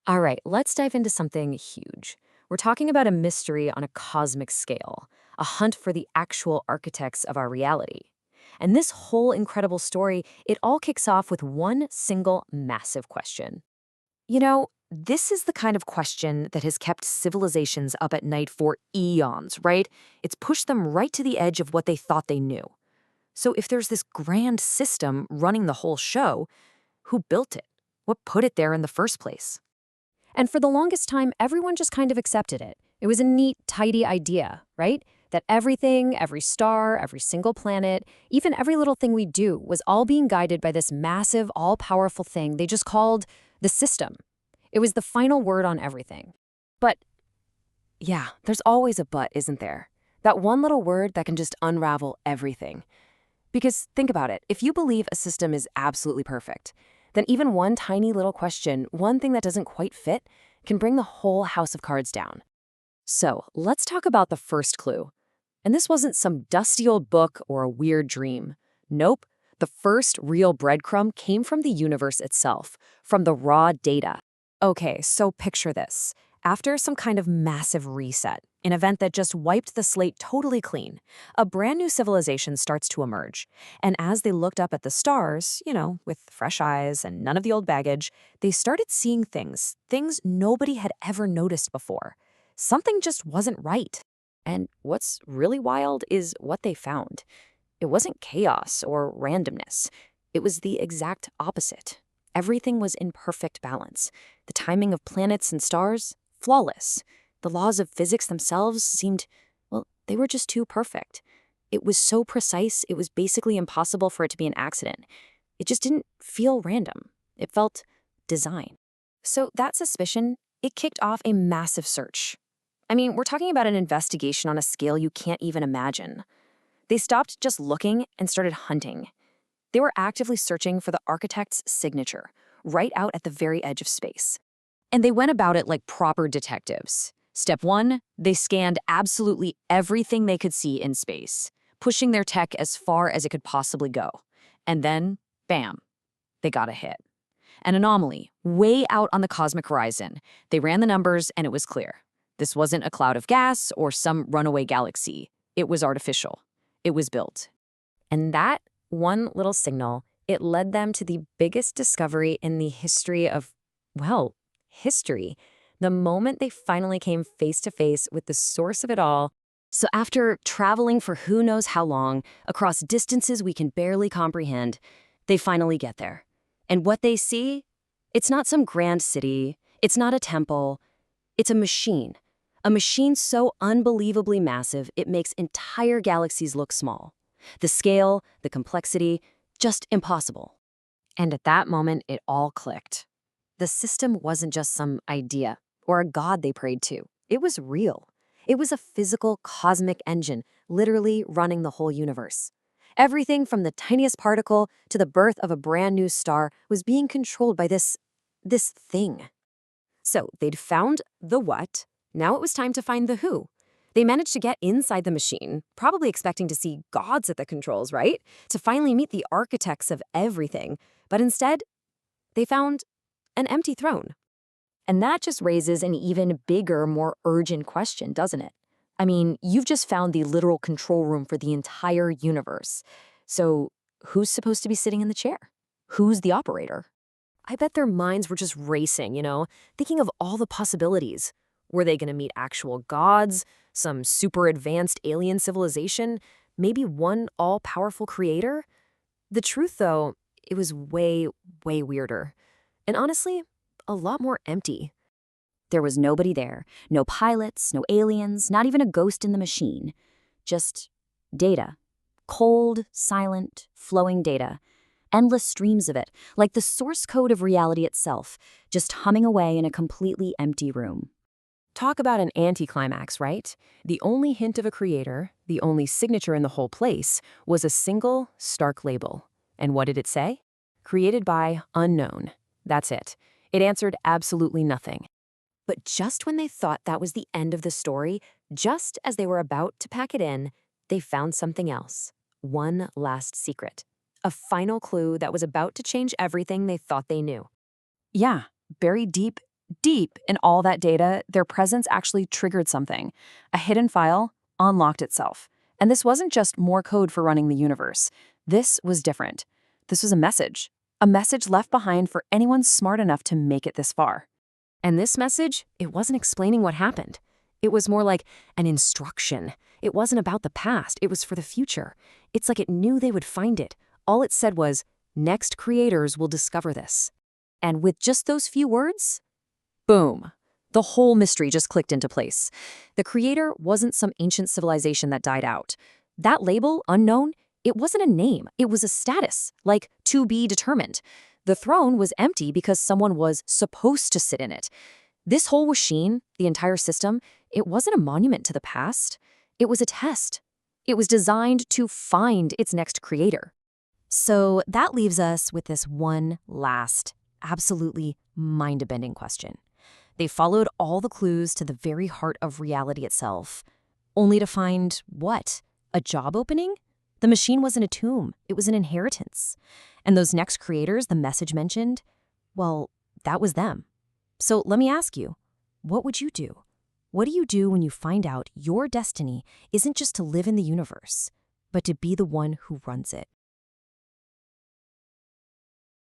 All right, let's dive into something huge. We're talking about a mystery on a cosmic scale, a hunt for the actual architects of our reality. And this whole incredible story, it all kicks off with one single massive question. This is the kind of question that has kept civilizations up at night for eons, right? It's pushed them right to the edge of what they thought they knew. So if there's this grand system running the whole show, who built it? What put it there in the first place? And for the longest time, everyone just kind of accepted it. It was a neat, tidy idea, right? That everything, every star, every single planet, even every little thing we do was all being guided by this massive, all-powerful thing they just called the system. It was the final word on everything. But, yeah, there's always a but, isn't there? That one little word that can just unravel everything. Because think about it, if you believe a system is absolutely perfect, then even one tiny little question, one thing that doesn't quite fit, can bring the whole house of cards down. So let's talk about the first clue. And this wasn't some dusty old book or a weird dream. Nope, the first real breadcrumb came from the universe itself, from the raw data. Okay, so picture this. After some kind of massive reset, an event that just wiped the slate totally clean, a brand new civilization starts to emerge. And as they looked up at the stars, with fresh eyes and none of the old baggage, they started seeing things nobody had ever noticed before. Something just wasn't right. And what's really wild is what they found. It wasn't chaos or randomness. It was the exact opposite. Everything was in perfect balance. The timing of planets and stars, flawless. The laws of physics themselves seemed, well, they were just too perfect. It was so precise, it was basically impossible for it to be an accident. It just didn't feel random. It felt design. So that suspicion, it kicked off a massive search. I mean, we're talking about an investigation on a scale you can't even imagine. They stopped just looking and started hunting. They were actively searching for the architect's signature, right out at the very edge of space. And they went about it like proper detectives. Step one, they scanned absolutely everything they could see in space, pushing their tech as far as it could possibly go. And then, bam, they got a hit. An anomaly, way out on the cosmic horizon. They ran the numbers and it was clear. This wasn't a cloud of gas or some runaway galaxy. It was artificial. It was built. And that one little signal, it led them to the biggest discovery in the history of, well, history. The moment they finally came face to face with the source of it all. So after traveling for who knows how long, across distances we can barely comprehend, they finally get there. And what they see? It's not some grand city. It's not a temple. It's a machine. A machine so unbelievably massive, it makes entire galaxies look small. The scale, the complexity, just impossible. And at that moment, it all clicked. The system wasn't just some idea or a god they prayed to. It was real. It was a physical cosmic engine, literally running the whole universe. Everything from the tiniest particle to the birth of a brand new star was being controlled by this thing. So they'd found the what. Now it was time to find the who. They managed to get inside the machine, probably expecting to see gods at the controls, right? To finally meet the architects of everything. But instead, they found an empty throne. And that just raises an even bigger, more urgent question, doesn't it? I mean, you've just found the literal control room for the entire universe. So who's supposed to be sitting in the chair? Who's the operator? I bet their minds were just racing, thinking of all the possibilities. Were they going to meet actual gods, some super advanced alien civilization, maybe one all-powerful creator? The truth, though, it was way, way weirder. And honestly, a lot more empty. There was nobody there, no pilots, no aliens, not even a ghost in the machine. Just data. Cold, silent, flowing data. Endless streams of it, like the source code of reality itself, just humming away in a completely empty room. Talk about an anticlimax, right? The only hint of a creator, the only signature in the whole place, was a single, stark label. And what did it say? Created by unknown. That's it. It answered absolutely nothing. But just when they thought that was the end of the story, just as they were about to pack it in, they found something else. One last secret. A final clue that was about to change everything they thought they knew. Yeah, buried deep Deep in all that data, their presence actually triggered something. A hidden file unlocked itself. And this wasn't just more code for running the universe. This was different. This was a message left behind for anyone smart enough to make it this far. And this message, it wasn't explaining what happened. It was more like an instruction. It wasn't about the past, it was for the future. It's like it knew they would find it. All it said was, next creators will discover this. And with just those few words, boom. The whole mystery just clicked into place. The creator wasn't some ancient civilization that died out. That label, unknown, it wasn't a name. It was a status, like to be determined. The throne was empty because someone was supposed to sit in it. This whole machine, the entire system, it wasn't a monument to the past. It was a test. It was designed to find its next creator. So that leaves us with this one last, absolutely mind-bending question. They followed all the clues to the very heart of reality itself, only to find what? A job opening? The machine wasn't a tomb, it was an inheritance. And those next creators the message mentioned, well, that was them. So let me ask you, what would you do? What do you do when you find out your destiny isn't just to live in the universe, but to be the one who runs it?